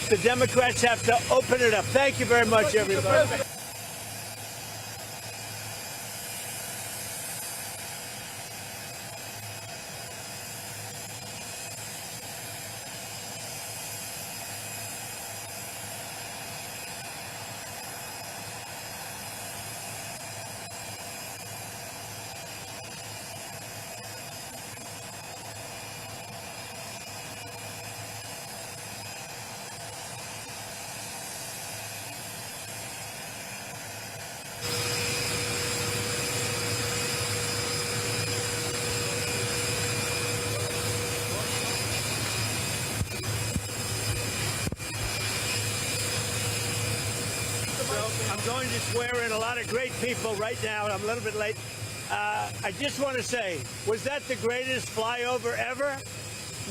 The Democrats have to open it up. Thank you very much, everybody. I'm going to swear in a lot of great people right now, and I'm a little bit late. I just want to say, was that the greatest flyover ever?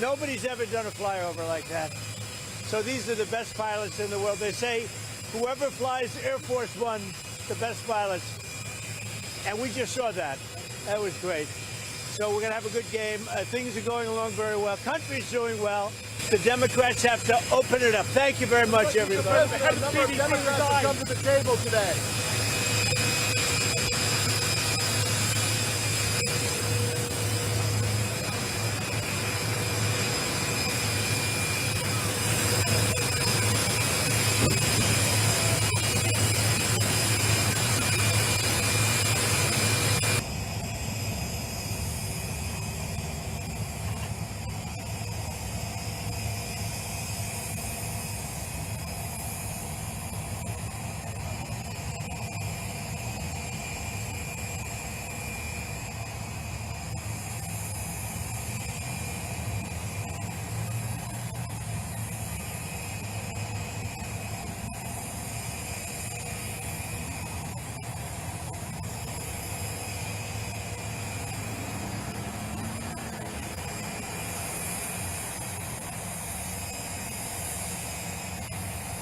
Nobody's ever done a flyover like that. So these are the best pilots in the world. They say whoever flies Air Force One, the best pilots. And we just saw that. That was great. So we're going to have a good game. Things are going along very well. Country's doing well. The Democrats have to open it up. Thank you very much, everybody. The number of Democrats have come to the table today.